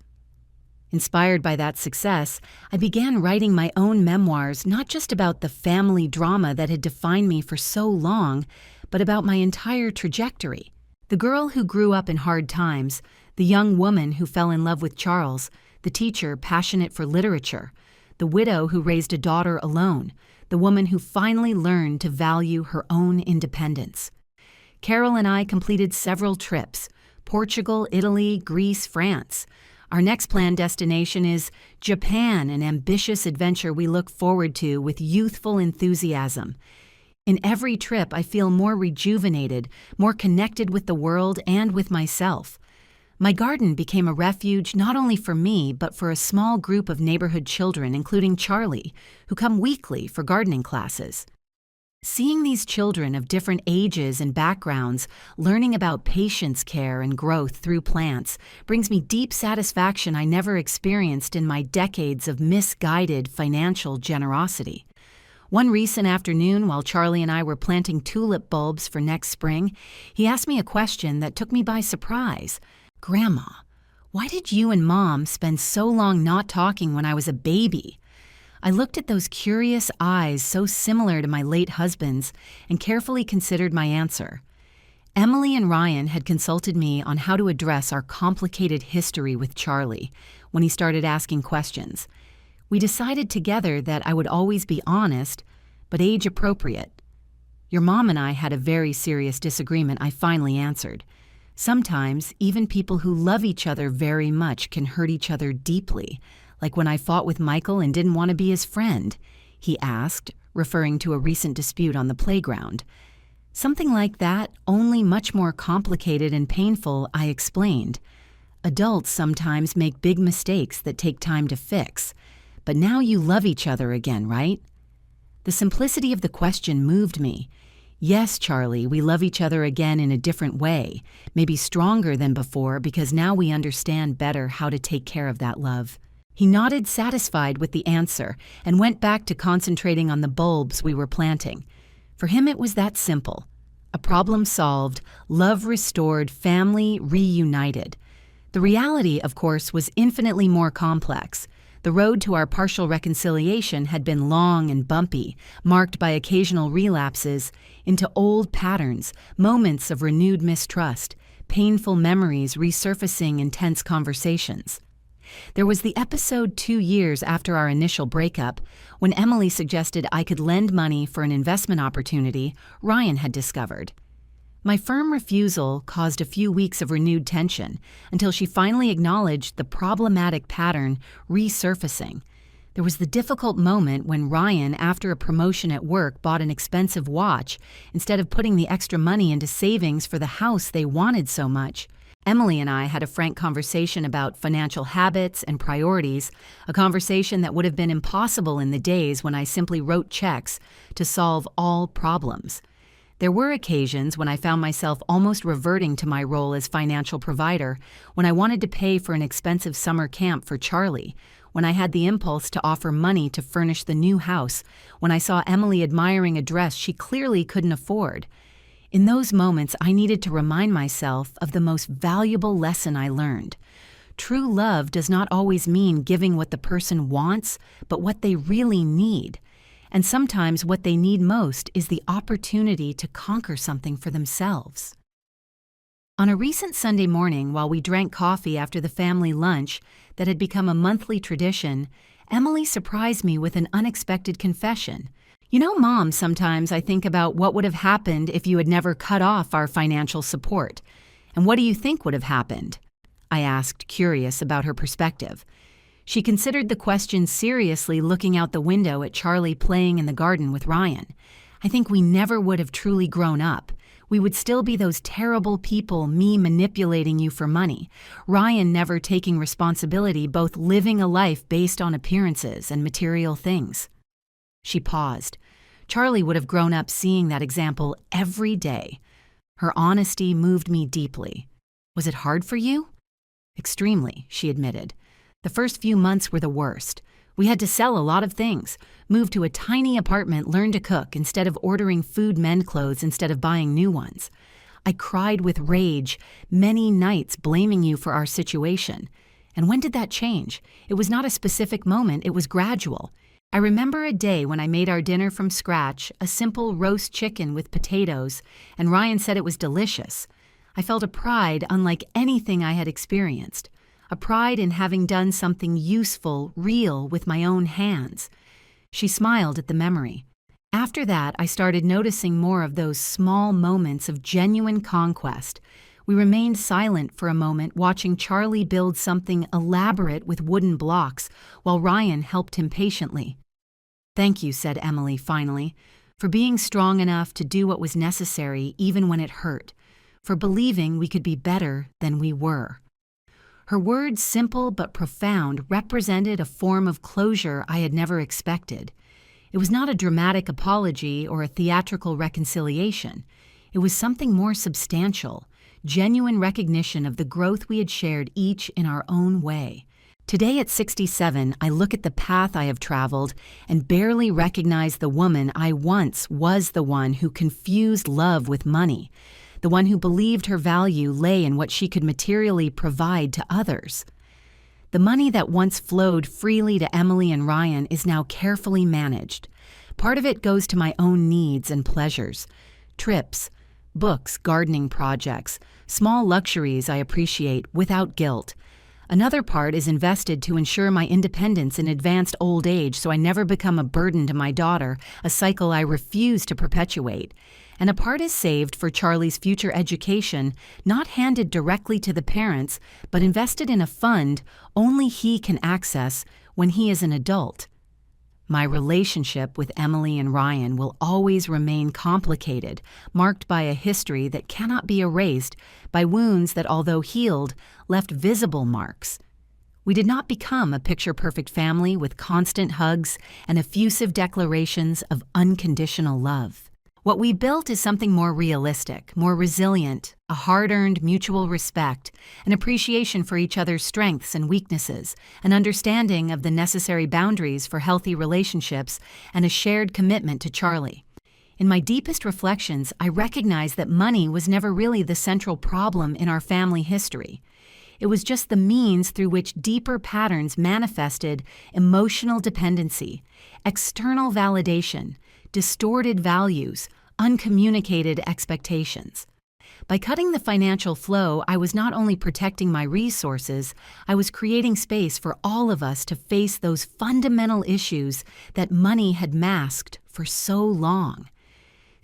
Inspired by that success, I began writing my own memoirs, not just about the family drama that had defined me for so long, but about my entire trajectory. The girl who grew up in hard times, the young woman who fell in love with Charles, the teacher passionate for literature, the widow who raised a daughter alone, the woman who finally learned to value her own independence. Carol and I completed several trips: Portugal, Italy, Greece, France. Our next planned destination is Japan, an ambitious adventure we look forward to with youthful enthusiasm. In every trip, I feel more rejuvenated, more connected with the world and with myself. My garden became a refuge not only for me, but for a small group of neighborhood children, including Charlie, who come weekly for gardening classes. Seeing these children of different ages and backgrounds learning about patience, care, and growth through plants brings me deep satisfaction I never experienced in my decades of misguided financial generosity. One recent afternoon, while Charlie and I were planting tulip bulbs for next spring, he asked me a question that took me by surprise. "Grandma, why did you and Mom spend so long not talking when I was a baby?" I looked at those curious eyes so similar to my late husband's and carefully considered my answer. Emily and Ryan had consulted me on how to address our complicated history with Charlie when he started asking questions. We decided together that I would always be honest, but age-appropriate. "Your mom and I had a very serious disagreement," I finally answered. "Sometimes, even people who love each other very much can hurt each other deeply, like when I fought with Michael and didn't want to be his friend," he asked, referring to a recent dispute on the playground. "Something like that, only much more complicated and painful," I explained. "Adults sometimes make big mistakes that take time to fix. But now you love each other again, right?" The simplicity of the question moved me. Yes, Charlie, we love each other again in a different way, maybe stronger than before because now we understand better how to take care of that love. He nodded, satisfied with the answer, and went back to concentrating on the bulbs we were planting. For him, it was that simple. A problem solved, love restored, family reunited. The reality, of course, was infinitely more complex. The road to our partial reconciliation had been long and bumpy, marked by occasional relapses into old patterns, moments of renewed mistrust, painful memories resurfacing in tense conversations. There was the episode 2 years after our initial breakup, when Emily suggested I could lend money for an investment opportunity Ryan had discovered. My firm refusal caused a few weeks of renewed tension until she finally acknowledged the problematic pattern resurfacing. There was the difficult moment when Ryan, after a promotion at work, bought an expensive watch instead of putting the extra money into savings for the house they wanted so much. Emily and I had a frank conversation about financial habits and priorities, a conversation that would have been impossible in the days when I simply wrote checks to solve all problems. There were occasions when I found myself almost reverting to my role as financial provider, when I wanted to pay for an expensive summer camp for Charlie, when I had the impulse to offer money to furnish the new house, when I saw Emily admiring a dress she clearly couldn't afford. In those moments, I needed to remind myself of the most valuable lesson I learned. True love does not always mean giving what the person wants, but what they really need. And sometimes what they need most is the opportunity to conquer something for themselves. On a recent Sunday morning, while we drank coffee after the family lunch that had become a monthly tradition, Emily surprised me with an unexpected confession. You know, Mom, sometimes I think about what would have happened if you had never cut off our financial support. And what do you think would have happened? I asked, curious about her perspective. She considered the question seriously, looking out the window at Charlie playing in the garden with Ryan. I think we never would have truly grown up. We would still be those terrible people, me manipulating you for money, Ryan never taking responsibility, both living a life based on appearances and material things. She paused. Charlie would have grown up seeing that example every day. Her honesty moved me deeply. Was it hard for you? Extremely, she admitted. The first few months were the worst. We had to sell a lot of things, move to a tiny apartment, learn to cook instead of ordering food, mend clothes instead of buying new ones. I cried with rage, many nights blaming you for our situation. And when did that change? It was not a specific moment, it was gradual. I remember a day when I made our dinner from scratch, a simple roast chicken with potatoes, and Ryan said it was delicious. I felt a pride unlike anything I had experienced. A pride in having done something useful, real, with my own hands. She smiled at the memory. After that, I started noticing more of those small moments of genuine conquest. We remained silent for a moment, watching Charlie build something elaborate with wooden blocks, while Ryan helped him patiently. Thank you, said Emily finally, for being strong enough to do what was necessary even when it hurt, for believing we could be better than we were. Her words, simple but profound, represented a form of closure I had never expected. It was not a dramatic apology or a theatrical reconciliation. It was something more substantial, genuine recognition of the growth we had shared each in our own way. Today at 67, I look at the path I have traveled and barely recognize the woman I once was, the one who confused love with money, the one who believed her value lay in what she could materially provide to others. The money that once flowed freely to Emily and Ryan is now carefully managed. Part of it goes to my own needs and pleasures, trips, books, gardening projects, small luxuries I appreciate without guilt. Another part is invested to ensure my independence in advanced old age so I never become a burden to my daughter, a cycle I refuse to perpetuate. And a part is saved for Charlie's future education, not handed directly to the parents, but invested in a fund only he can access when he is an adult. My relationship with Emily and Ryan will always remain complicated, marked by a history that cannot be erased, by wounds that, although healed, left visible marks. We did not become a picture-perfect family with constant hugs and effusive declarations of unconditional love. What we built is something more realistic, more resilient, a hard-earned mutual respect, an appreciation for each other's strengths and weaknesses, an understanding of the necessary boundaries for healthy relationships, and a shared commitment to Charlie. In my deepest reflections, I recognize that money was never really the central problem in our family history. It was just the means through which deeper patterns manifested emotional dependency, external validation, distorted values, uncommunicated expectations. By cutting the financial flow, I was not only protecting my resources, I was creating space for all of us to face those fundamental issues that money had masked for so long.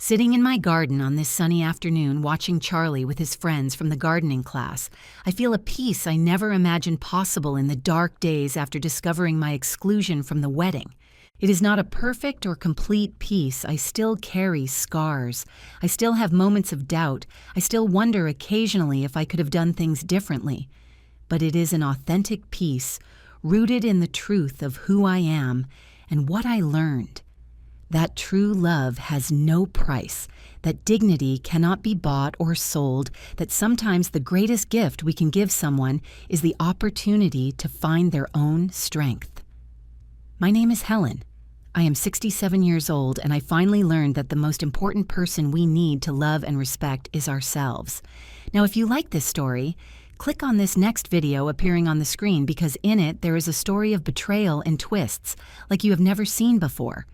Sitting in my garden on this sunny afternoon watching Charlie with his friends from the gardening class, I feel a peace I never imagined possible in the dark days after discovering my exclusion from the wedding. It is not a perfect or complete peace. I still carry scars. I still have moments of doubt. I still wonder occasionally if I could have done things differently. But it is an authentic peace, rooted in the truth of who I am and what I learned. That true love has no price, that dignity cannot be bought or sold, that sometimes the greatest gift we can give someone is the opportunity to find their own strength. My name is Helen. I am 67 years old, and I finally learned that the most important person we need to love and respect is ourselves. Now, if you like this story, click on this next video appearing on the screen because in it there is a story of betrayal and twists like you have never seen before.